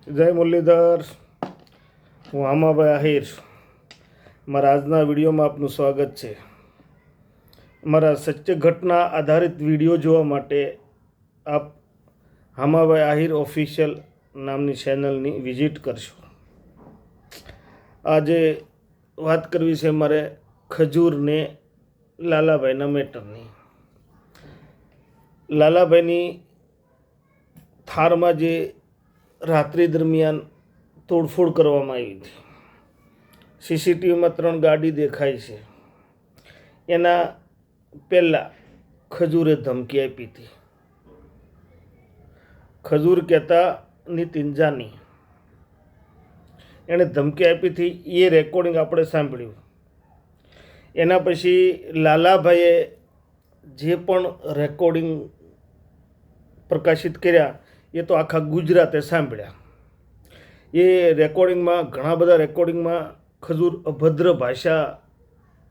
જય મુરલીધર, હું આમાભાઈ આહિર. મારા આજના વિડીયોમાં આપનું સ્વાગત છે. મારા સત્ય ઘટના આધારિત વિડીયો જોવા માટે આપ હામાભાઈ આહિર ઓફિશિયલ નામની ચેનલની વિઝિટ કરશો. આજે વાત કરવી છે મારે ખજૂરને લાલાભાઈના મેટરની. લાલાભાઈની થારમાં જે રાત્રિ દરમિયાન તોડફોડ કરવામાં આવી હતી. સીસીટીવીમાં 3 ગાડી દેખાય છે. એના પહેલાં ખજૂરે ધમકી આપી હતી. ખજૂર કહેતા નીતિન જાની એણે ધમકી આપી હતી. એ રેકોર્ડિંગ આપણે સાંભળ્યું. એના પછી લાલાભાઈએ જે પણ રેકોર્ડિંગ પ્રકાશિત કર્યા એ તો આખા ગુજરાતે સાંભળ્યા. એ રેકોર્ડિંગમાં ઘણા બધા રેકોર્ડિંગમાં ખજૂર અભદ્ર ભાષા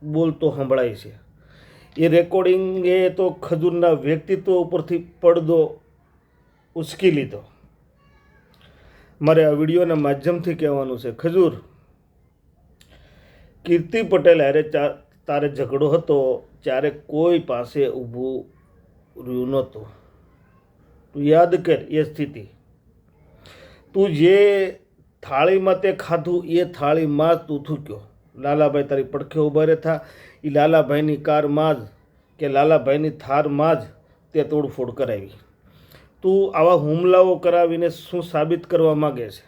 બોલતો સંભળાય છે. એ રેકોર્ડિંગ એ તો ખજૂરના વ્યક્તિત્વ ઉપરથી પડદો ઉચકી લીધો. મારે આ વિડીયોના માધ્યમથી કહેવાનું છે, ખજૂર, કીર્તિ પટેલ હારે તારે ઝઘડો હતો ત્યારે કોઈ પાસે ઊભું રહ્યું નહોતું. તું યાદ કર એ સ્થિતિ. તું જે થાળીમાં તે ખાધું એ થાળીમાં જ તું થૂક્યો. લાલાભાઈ તારી પડખે ઊભા રહેતા. એ લાલાભાઈની કારમાં જ કે લાલાભાઈની થારમાં જ તે તોડફોડ કરાવી. તું આવા હુમલાઓ કરાવીને શું સાબિત કરવા માગે છે?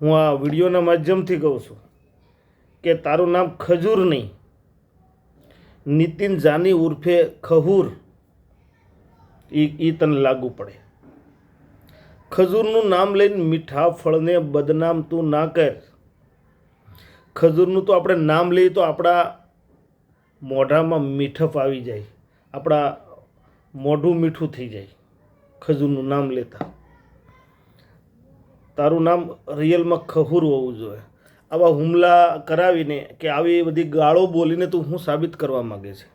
હું આ વિડીયોના માધ્યમથી કહું છું કે તારું નામ ખજૂર નહીં, નીતિન જાની ઉર્ફે ખહૂર એ તને લાગુ પડે. ખજૂરનું નામ લઈને મીઠા ફળને બદનામ તું ના કર. ખજૂરનું તો આપણે નામ લઈએ તો આપણા મોઢામાં મીઠપ આવી જાય, આપણા મોઢું મીઠું થઈ જાય ખજૂરનું નામ લેતા. તારું નામ રિયલમાં ખહૂર હોવું જોઈએ. આવા હુમલા કરાવીને કે આવી બધી ગાળો બોલીને તું શું સાબિત કરવા માગે છે?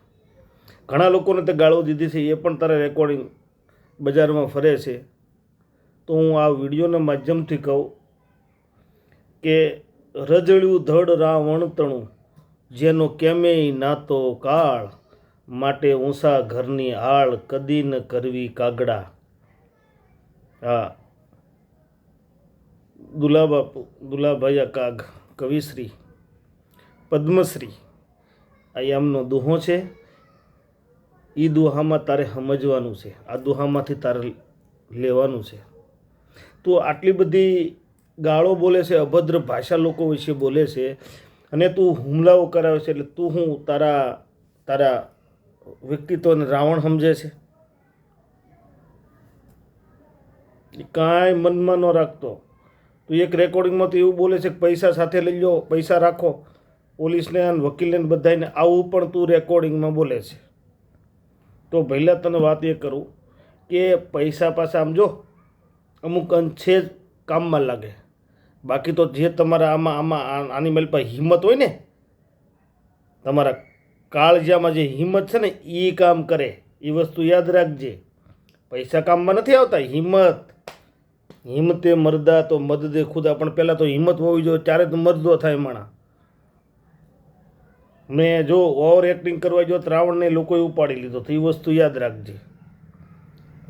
ઘણા લોકોને તે ગાળો દીધી છે, એ પણ તારે રેકોર્ડિંગ બજારમાં ફરે છે. તો હું આ વિડીયોના માધ્યમથી કહું કે રજળ્યું ધડ રાવણ તણું, જેનો કેમેય નાતો કાળ, માટે ઊંસા ઘરની આળ કદી ન કરવી કાગડા. હા, દુલાભાઈ કાગ, કવિશ્રી, પદ્મશ્રી, આ એમનો દુહો છે. એ દુહામાં તારે સમજવાનું છે, આ દુહામાંથી તારે લેવાનું છે. તું આટલી બધી ગાળો બોલે છે, અભદ્ર ભાષા લોકો વિશે બોલે છે, અને તું હુમલાઓ કરાવે છે. એટલે તું હું તારા વ્યક્તિત્વને રાવણ સમજે છે? કાંઈ મનમાં ન રાખતો. તું એક રેકોર્ડિંગમાં તો એવું બોલે છે કે પૈસા સાથે લઈ લો, પૈસા રાખો, પોલીસને અને વકીલને બધાને. આવું પણ તું રેકોર્ડિંગમાં બોલે છે. તો પહેલાં તને વાત એ કરું કે પૈસા પાછા આમ જો અમુક અંશે જ કામમાં લાગે. બાકી તો જે તમારા આમાં આની મેલ પર હિંમત હોય ને, તમારા કાળજામાં જે હિંમત છે ને એ કામ કરે. એ વસ્તુ યાદ રાખજે. પૈસા કામમાં નથી આવતા, હિંમતે મરદા તો મદ દે ખુદા. પણ પહેલાં તો હિંમત હોવી જોઈએ, ત્યારે તો મરદો થાય માણા. મેં જો ઓવર એક્ટિંગ કરવા જો તો રાવણને લોકોએ ઉપાડી લીધો તો એ વસ્તુ યાદ રાખજે.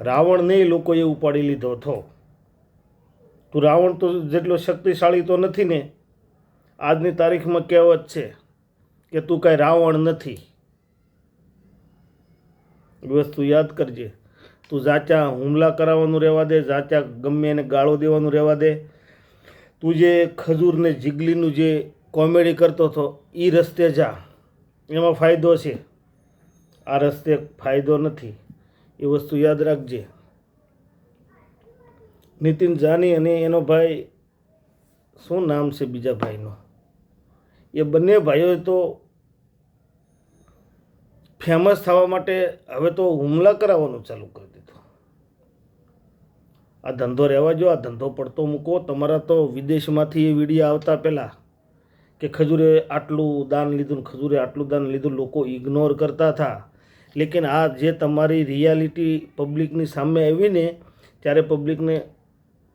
રાવણને લોકોએ ઉપાડી લીધો હતો. તું રાવણ તો જેટલો શક્તિશાળી તો નથી ને. આજની તારીખમાં કહેવત છે કે તું કાંઈ રાવણ નથી. એ વસ્તુ યાદ કરજે. તું જાચા હુમલા કરાવવાનું રહેવા દે, જાચા ગમે એને ગાળો દેવાનું રહેવા દે. તું જે ખજૂરને જીગલીનું જે કોમેડી કરતો હતો એ રસ્તે જા, એમાં ફાયદો છે. આ રસ્તે ફાયદો નથી, એ વસ્તુ યાદ રાખજે. નીતિન જાની અને એનો ભાઈ, શું નામ છે બીજા ભાઈનો, એ બંને ભાઈઓએ તો ફેમસ થવા માટે હવે તો હુમલા કરાવવાનું ચાલુ કરી દીધું. આ ધંધો રહેવા જો, આ ધંધો પડતો મૂકો. તમારા તો વિદેશમાંથી એ વિડીયો આવતા પહેલાં કે ખજૂરે આટલું દાન લીધું, ખજૂરે આટલું દાન લીધું, લોકો ઇગ્નોર કરતા હતા. લેકિન આ જે તમારી રિયાલિટી પબ્લિકની સામે આવીને ત્યારે પબ્લિકને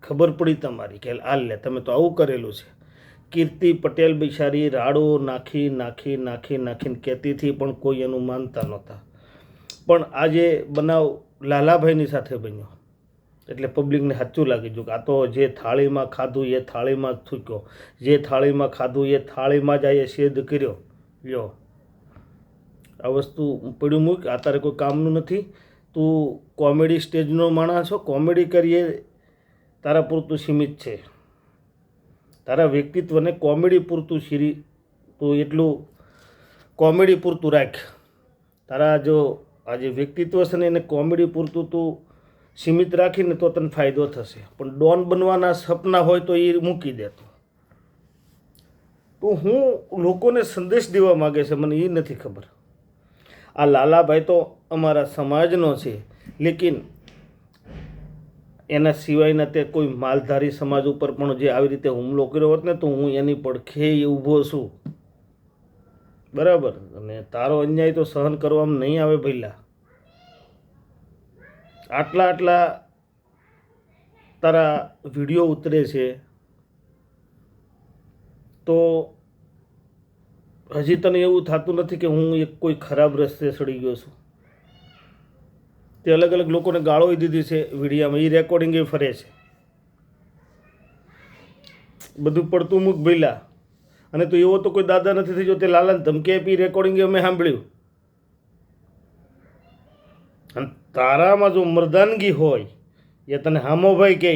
ખબર પડી તમારી કે આ લે તમે તો આવું કરેલું છે. કીર્તિ પટેલ બિચારી રાડો નાખીને કહેતી હતી, પણ કોઈ એનું માનતા નહોતા. પણ આજે બનાવ લાલાભાઈની સાથે બન્યો એટલે પબ્લિકને સાચું લાગી ગયું કે આ તો જે થાળીમાં ખાધું એ થાળીમાં જ થૂક્યો, જે થાળીમાં ખાધું એ થાળીમાં જ આ છેદ કર્યો. લ્યો, આ વસ્તુ પડ્યું મૂક, આ તારે કોઈ કામનું નથી. તું કોમેડી સ્ટેજનો માણસ છો, કોમેડી કરીએ તારા પૂરતું સીમિત છે. તારા વ્યક્તિત્વને કોમેડી પૂરતું તું એટલું કોમેડી પૂરતું રાખ. તારા જો આ જે વ્યક્તિત્વ છે ને એને કોમેડી પૂરતું તું સીમિત રાખીને તો તને ફાયદો થશે. પણ ડોન બનવાના સપના હોય તો એ મૂકી દેતો. તો હું લોકોને સંદેશ દેવા માગે છે મને એ નથી ખબર. આ લાલાભાઈ તો અમારા સમાજનો છે, લેકિન એના સિવાયના તે કોઈ માલધારી સમાજ ઉપર પણ જે આવી રીતે હુમલો કર્યો હોત ને તો હું એની પડખે ઊભો છું. બરાબર? અને તારો અન્યાય તો સહન કરવામાં નહીં આવે ભઈલા. આટલા તારા વિડીયો ઉતરે છે તો હજી તને એવું થતું નથી કે હું એક કોઈ ખરાબ રસ્તે ચડી ગયો છું. તે અલગ અલગ લોકોને ગાળો દીધી છે વિડીયામાં, એ રેકોર્ડિંગ એ ફરે છે. બધું પડતું મૂક ભઈલા. અને તો એવો તો કોઈ દાદા નથી થઈ જો તે લાલાને ધમકી આપી રેકોર્ડિંગ અમે સાંભળ્યું. અને તારામાં જો મર્દાનગી હોય, એ તને હામોભાઈ કહે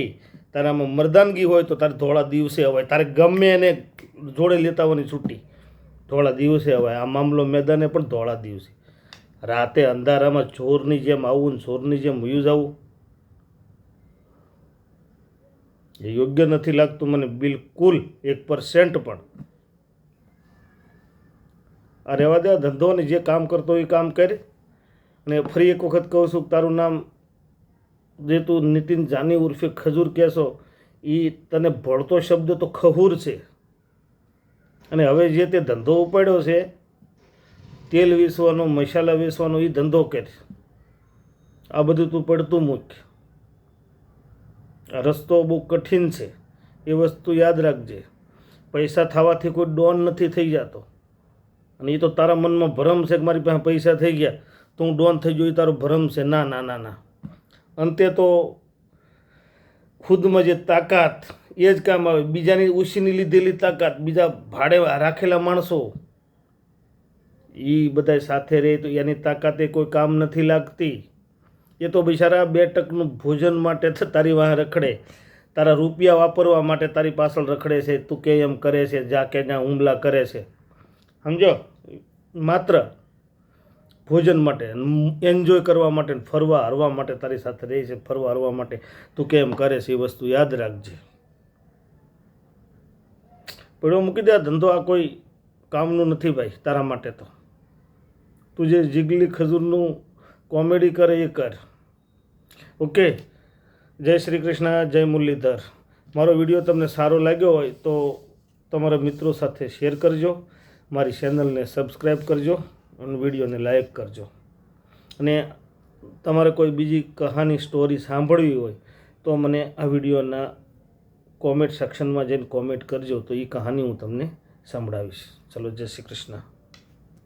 તારામાં મર્દાનગી હોય તો તારે ધોળા દિવસે અવાય. તારે ગમે એને જોડે લેતા આવવાની છૂટી, ધોળા દિવસે અવાય. આ મામલો મેદાને પણ ધોળા દિવસે. રાતે અંધારામાં ચોરની જેમ આવું ને ચોરની જેમ વયું જવું એ યોગ્ય નથી લાગતું મને બિલકુલ 1% પણ. આ રહેવા દે ધંધો ને જે કામ કરતો એ કામ કરે. અને ફરી એક વખત કહું છું, તારું નામ જે તું નીતિન જાની ઉર્ફે ખજૂર કહેશો એ તને ભળતો શબ્દ તો ખહૂર છે. અને હવે જે તે ધંધો ઉપાડ્યો છે તેલ વેચવાનો, મસાલા વેચવાનો, એ ધંધો કરે. આ બધું તું પડતું મૂક. આ રસ્તો બહુ કઠિન છે એ વસ્તુ યાદ રાખજે. પૈસા થવાથી કોઈ ડોન નથી થઈ જતો. અને એ તો તારા મનમાં ભરમ છે કે મારી પાસે પૈસા થઈ ગયા તો હું ડોન થઈ ગયો, એ તારો ભરમ છે. ના ના ના ના, અંતે તો ખુદમાં જે તાકાત એ જ કામ આવે. બીજાની ઉછીની લીધેલી તાકાત, બીજા ભાડે રાખેલા માણસો એ બધા સાથે રહે તો એની તાકાતે કોઈ કામ નથી લાગતી. એ તો બિચારા 2 ટકનું ભોજન માટે તારી વાહ રખડે, તારા રૂપિયા વાપરવા માટે તારી પાછળ રખડે છે. તું કે એમ કરે છે, જા કે જ્યાં હુમલા કરે છે. સમજો? માત્ર ભોજન માટે, એન્જોય કરવા માટે, ફરવા હરવા માટે તારી સાથે રહે છે. ફરવા હરવા માટે તું કેમ કરે છે એ વસ્તુ યાદ રાખજે. પડ્યો મૂકી દે. ધંધો આ કોઈ કામનું નથી ભાઈ તારા માટે. તો તું જે જીગલી ખજૂરનું કોમેડી કરે એ કર. ઓકે, જય શ્રી કૃષ્ણ, જય મુરલીધર. મારો વિડીયો તમને સારો લાગ્યો હોય તો તમારા મિત્રો સાથે શેર કરજો, મારી ચેનલને સબસ્ક્રાઈબ કરજો અને વિડીયોને લાઈક કરજો. અને તમારે કોઈ બીજી કહાની સ્ટોરી સાંભળવી હોય તો મને આ વિડીયોના કોમેન્ટ સેક્શનમાં જઈને કોમેન્ટ કરજો, તો એ કહાની હું તમને સંભળાવીશ. ચલો, જય શ્રી કૃષ્ણ.